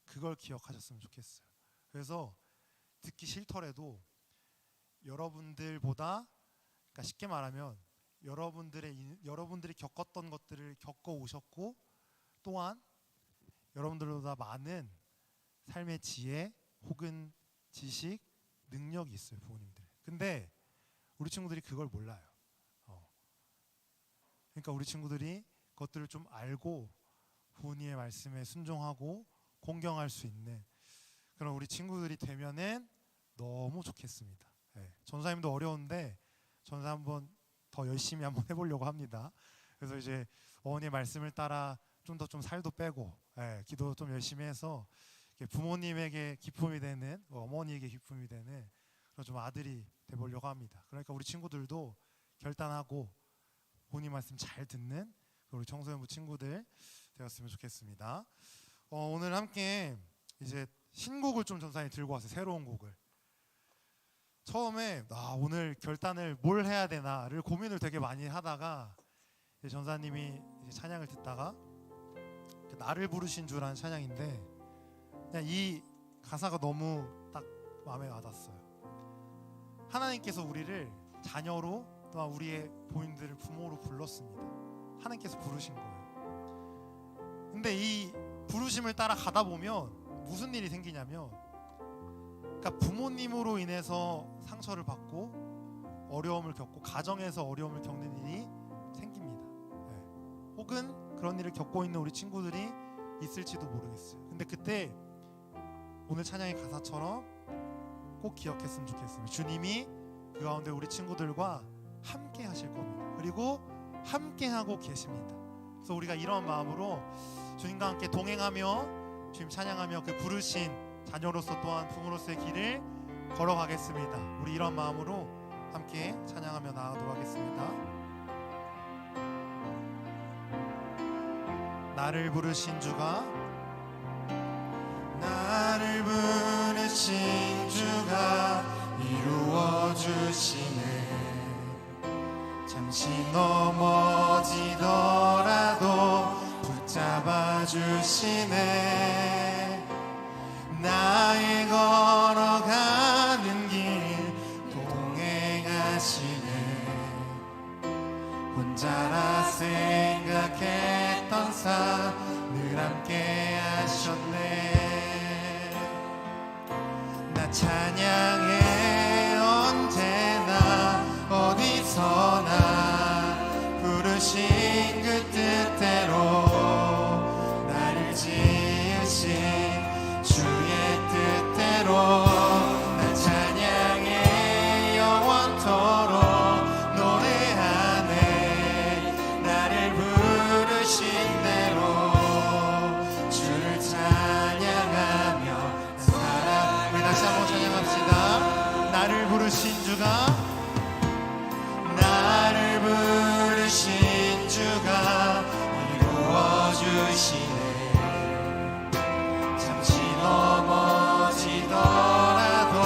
그걸 기억하셨으면 좋겠어요. 그래서 듣기 싫더라도 여러분들보다, 그러니까 쉽게 말하면 여러분들이 겪었던 것들을 겪어 오셨고, 또한 여러분들보다 많은 삶의 지혜 혹은 지식, 능력이 있어요, 부모님들. 근데 우리 친구들이 그걸 몰라요. 그러니까 우리 친구들이 그것들을 좀 알고 부모님의 말씀에 순종하고 공경할 수 있는 그런 우리 친구들이 되면은 너무 좋겠습니다. 네. 전사님도 어려운데 전사 한번 더 열심히 한번 해보려고 합니다. 그래서 이제 어머니의 말씀을 따라 좀 더 좀 살도 빼고, 기도 좀 열심히 해서 부모님에게 기쁨이 되는, 어머니에게 기쁨이 되는 그런 좀 아들이 돼보려고 합니다. 그러니까 우리 친구들도 결단하고 부모님 말씀 잘 듣는 우리 청소년부 친구들 되었으면 좋겠습니다. 오늘 함께 이제 신곡을 좀 전사님 들고 왔어요. 새로운 곡을. 처음에 오늘 결단을 뭘 해야 되나를 고민을 되게 많이 하다가 전사님이 이제 찬양을 듣다가 나를 부르신 주라는 찬양인데 그냥 이 가사가 너무 딱 마음에 와닿았어요. 하나님께서 우리를 자녀로, 또한 우리의 부모님들을 부모로 불렀습니다. 하나님께서 부르신 거예요. 근데 이 부르심을 따라 가다 보면 무슨 일이 생기냐면, 그러니까 부모님으로 인해서 상처를 받고 어려움을 겪고 가정에서 어려움을 겪는 일이 생깁니다. 혹은 그런 일을 겪고 있는 우리 친구들이 있을지도 모르겠어요. 근데 그때 오늘 찬양의 가사처럼 꼭 기억했으면 좋겠습니다. 주님이 그 가운데 우리 친구들과 함께 하실 겁니다. 그리고 함께 하고 계십니다. 그래서 우리가 이런 마음으로 주님과 함께 동행하며 주님 찬양하며 그 부르신 자녀로서 또한 부모로서의 길을 걸어가겠습니다. 우리 이런 마음으로 함께 찬양하며 나아가도록 하겠습니다. 나를 부르신 주가 나를 부르신 주가 이루어 주시네. 잠시 넘어지더라도 붙잡아 주시네. 나의 걸어가는 길 동행하시네. 혼자라 생각했던 삶 늘 함께 하셨네. 나 찬양해 언제나 어디서나 부르신 그 뜻대로 나를 지으신 주의 뜻대로 나 찬양해 영원토록 노래하네. 나를 부르신 대로 주를 찬양하며 살아. 우리 다시 한번 찬양합시다. 나를 부르신 주가 나를 부르신 주가 이루어 주시네. 잠시 넘어지더라도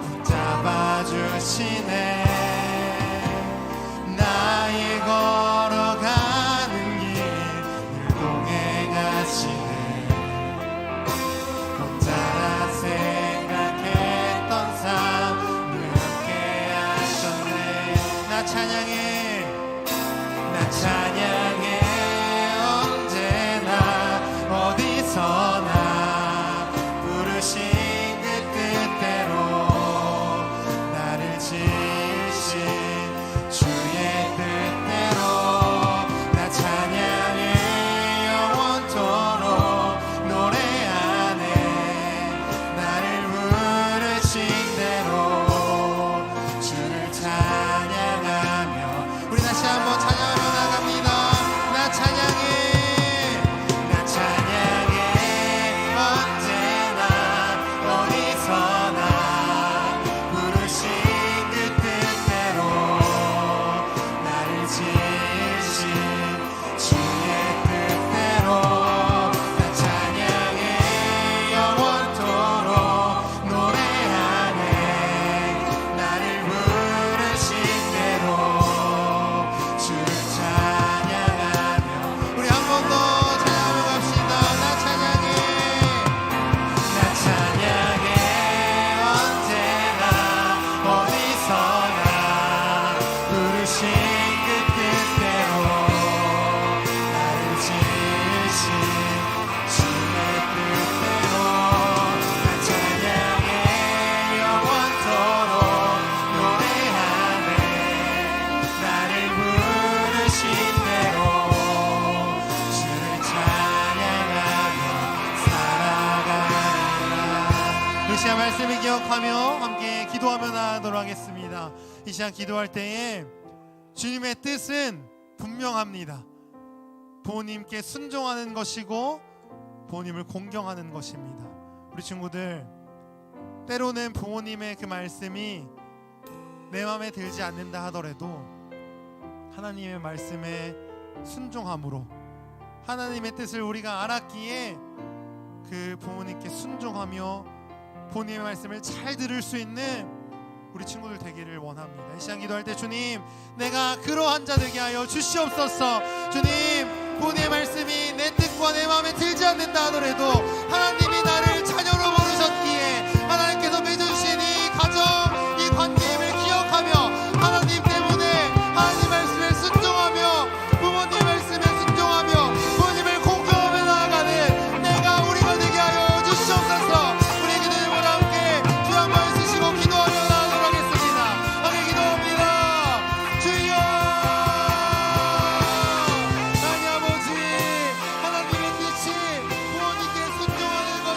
붙잡아 주시네. 나의 걸어가는 길 늘 동행하시네. 혼자라 생각했던 삶 늘 함께 하셨네. 나 찬양해 나 찬양해 언제나 어디서나 부르신 그 뜻대로 나를 지으신 주의 뜻대로 나 찬양해 영원토록 노래하네. 나를 부르신 대로 주를 찬양하며 우리 다시 한번 찬양하며 나갑니다. 나 찬양해 나 찬양해 언제나 어디서나 부르신 그 뜻대로 나를 지으신 주의 뜻대로 나 찬양해 영원토록 노래하네. 나를 부르신 대로 주를 찬양하며 우리 한 번 더 찬양하며 갑시다. 나 찬양해 나 찬양해 언제나 어디서나 부르신 그 뜻대로 나를 지으신 주의 뜻대로 나 찬양해 영원토록 노래하네. 나를 부르신 대로 주를 찬양하며 살아가리라. 이 시간 말씀을 기억하며 함께 기도하며 나아가도록 하겠습니다. 이 시간 기도할 때에 주님의 뜻은 분명합니다. 부모님께 순종하는 것이고 부모님을 공경하는 것입니다. 우리 친구들, 때로는 부모님의 그 말씀이 내 마음에 들지 않는다 하더라도 하나님의 말씀에 순종함으로 하나님의 뜻을 우리가 알았기에 그 부모님께 순종하며 부모님의 말씀을 잘 들을 수 있는 우리 친구들 되기를 원합니다. 이 시간 기도할 때 주님, 내가 그러한 자 되게 하여 주시옵소서. 주님, 부모님의 말씀이 내 뜻과 내 마음에 들지 않는다 하더라도 하나님이 나를 자녀로 부르셨기에 하나님께서 맺어주신 이 가정, 이 관계임을 기억하며 하나님 때문에 하나님 말씀에 순종하며 부모님 말씀에 순종하며 부모님을 공경하며 나아가는 내가 우리가 되게 하여 주시옵소서. 우리 기도님과 함께 주 한 번 쓰시고 기도하며 나아가도록 하겠습니다. 함께 기도합니다. 주여, 하나님 아버지, 하나님의 뜻이 부모님께 순종하는 것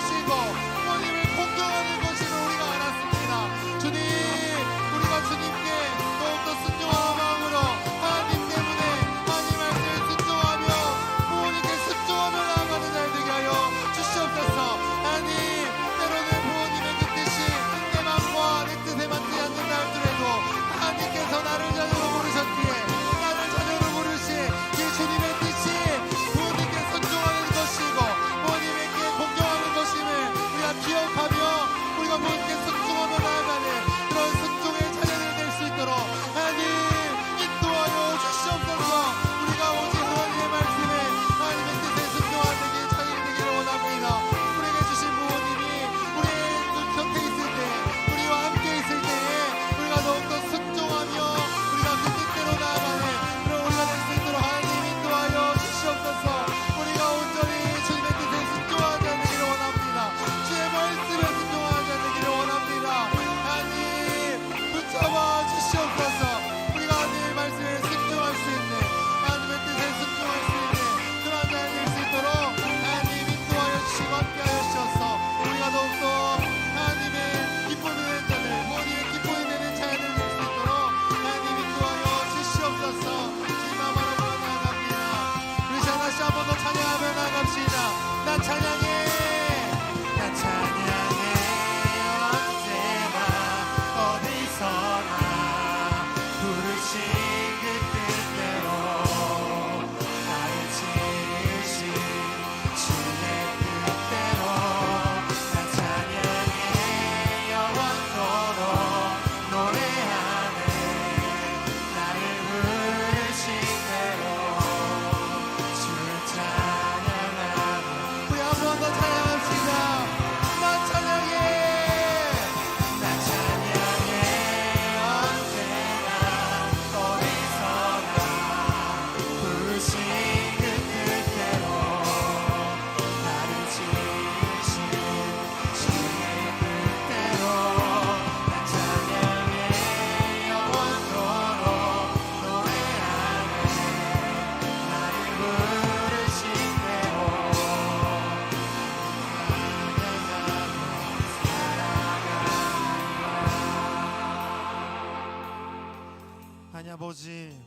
하나님 아버지,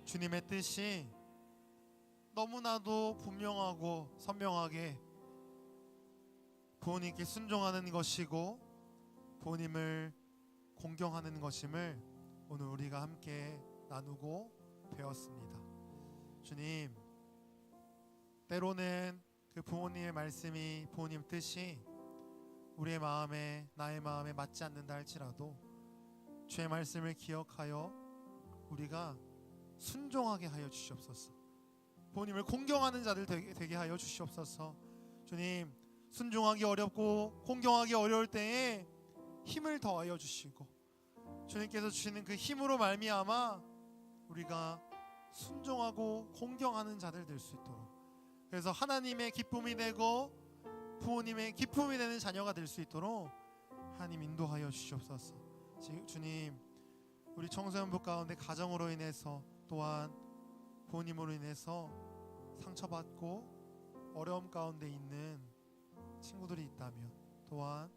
주님의 뜻이 너무나도 분명하고 선명하게 부모님께 순종하는 것이고 부모님을 공경하는 것임을 오늘 우리가 함께 나누고 배웠습니다. 주님, 때로는 그 부모님의 말씀이, 부모님 뜻이 우리의 마음에, 나의 마음에 맞지 않는다 할지라도 주의 말씀을 기억하여 우리가 순종하게 하여 주시옵소서. 부모님을 공경하는 자들 되게 하여 주시옵소서. 주님, 순종하기 어렵고 공경하기 어려울 때에 힘을 더하여 주시고 주님께서 주시는 그 힘으로 말미암아 우리가 순종하고 공경하는 자들 될 수 있도록, 그래서 하나님의 기쁨이 되고 부모님의 기쁨이 되는 자녀가 될 수 있도록 하나님 인도하여 주시옵소서. 주님, 우리 청소년부 가운데 가정으로 인해서 또한 부모님으로 인해서 상처받고 어려움 가운데 있는 친구들이 있다면, 또한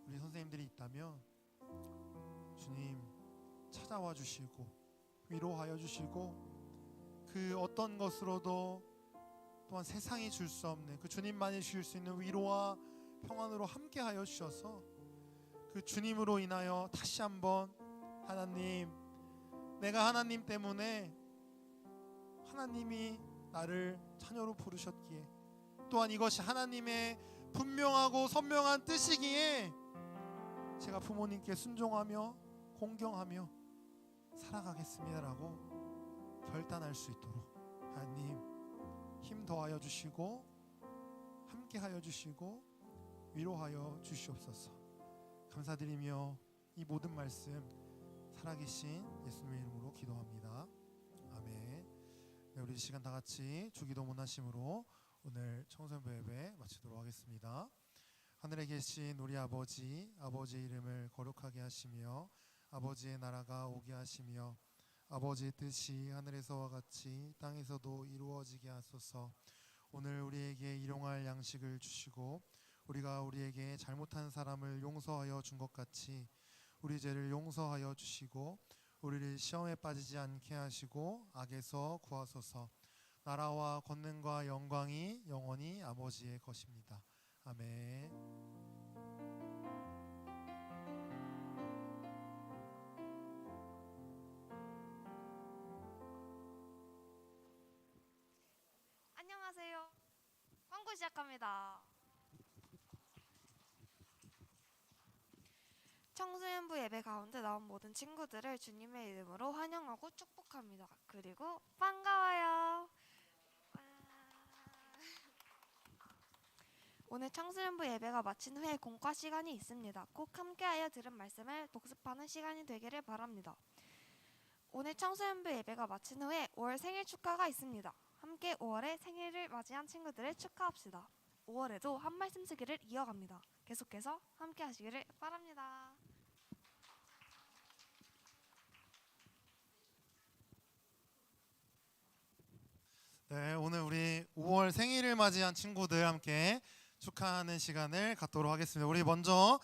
우리 선생님들이 있다면 주님 찾아와 주시고 위로하여 주시고 그 어떤 것으로도 또한 세상이 줄 수 없는 그 주님만이 주실 수 있는 위로와 평안으로 함께하여 주셔서 그 주님으로 인하여 다시 한번 하나님, 내가 하나님 때문에 하나님이 나를 자녀로 부르셨기에 또한 이것이 하나님의 분명하고 선명한 뜻이기에 제가 부모님께 순종하며 공경하며 살아가겠습니다라고 결단할 수 있도록 하나님 힘 더하여 주시고 함께하여 주시고 위로하여 주시옵소서. 감사드리며 이 모든 말씀 살아계신 예수님의 이름으로 기도합니다. 아멘. 네, 우리 이 시간 다 같이 주기도 문하심으로 오늘 청소년부 예배 마치도록 하겠습니다. 하늘에 계신 우리 아버지, 아버지의 이름을 거룩하게 하시며 아버지의 나라가 오게 하시며 아버지의 뜻이 하늘에서와 같이 땅에서도 이루어지게 하소서. 오늘 우리에게 일용할 양식을 주시고 우리가 우리에게 잘못한 사람을 용서하여 준 것 같이 우리 죄를 용서하여 주시고 우리를 시험에 빠지지 않게 하시고 악에서 구하소서. 나라와 권능과 영광이 영원히 아버지의 것입니다. 아멘. 안녕하세요. 광고 시작합니다. 청소년부 예배 가운데 나온 모든 친구들을 주님의 이름으로 환영하고 축복합니다. 그리고 반가워요. 오늘 청소년부 예배가 마친 후에 공과 시간이 있습니다. 꼭 함께하여 들은 말씀을 복습하는 시간이 되기를 바랍니다. 오늘 청소년부 예배가 마친 후에 5월 생일 축하가 있습니다. 함께 5월에 생일을 맞이한 친구들을 축하합시다. 5월에도 한 말씀 쓰기를 이어갑니다. 계속해서 함께 하시기를 바랍니다. 네, 오늘 우리 5월 생일을 맞이한 친구들 함께 축하하는 시간을 갖도록 하겠습니다. 우리 먼저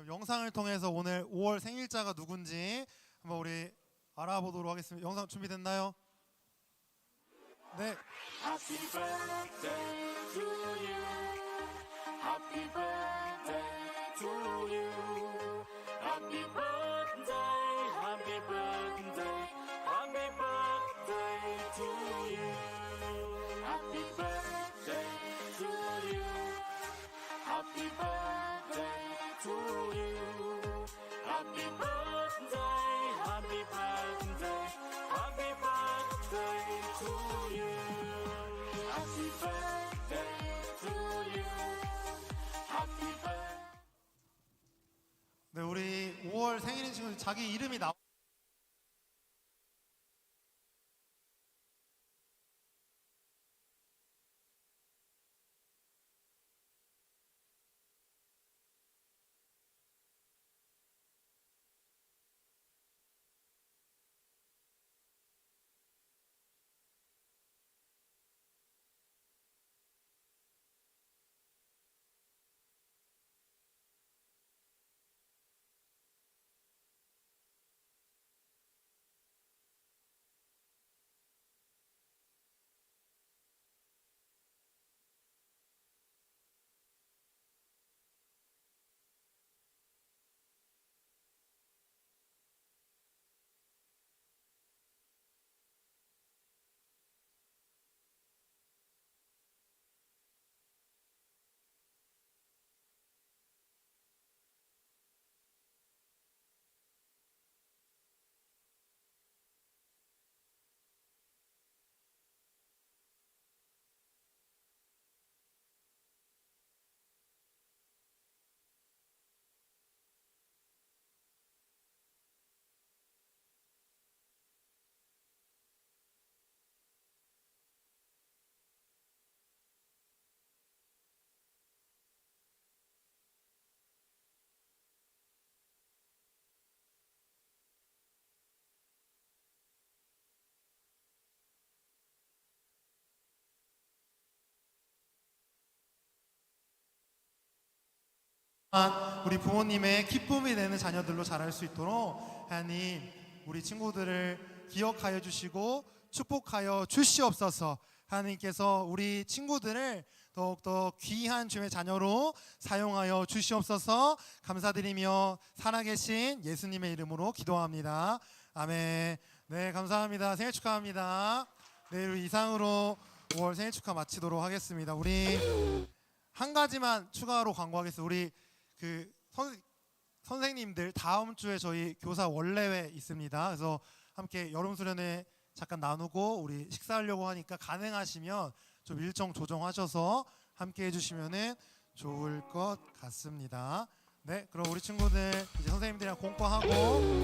영상을 통해서 오늘 5월 생일자가 누군지 한번 우리 알아보도록 하겠습니다. 영상 준비됐나요? 네. Happy birthday to you. Happy birthday to you. Happy birthday, happy birthday, happy birthday to you. Happy birthday to you. Happy birthday to you. Happy birthday, happy birthday, happy birthday to you. Happy birthday to you. Happy birthday. 네, 우리 5월 생일인 친구들 자기 이름이 나와 우리 부모님의 기쁨이 되는 자녀들로 자랄 수 있도록 하나님 우리 친구들을 기억하여 주시고 축복하여 주시옵소서. 하나님께서 우리 친구들을 더욱더 귀한 주의 자녀로 사용하여 주시옵소서. 감사드리며 살아계신 예수님의 이름으로 기도합니다. 아멘. 네, 감사합니다. 생일 축하합니다. 네, 우리 이상으로 5월 생일 축하 마치도록 하겠습니다. 우리 한 가지만 추가로 광고하겠습니다. 우리 그 선생님들 다음 주에 저희 교사 원래회 있습니다. 그래서 함께 여름 수련회 잠깐 나누고 우리 식사하려고 하니까 가능하시면 좀 일정 조정하셔서 함께 해주시면은 좋을 것 같습니다. 네, 그럼 우리 친구들 이제 선생님들이랑 공부하고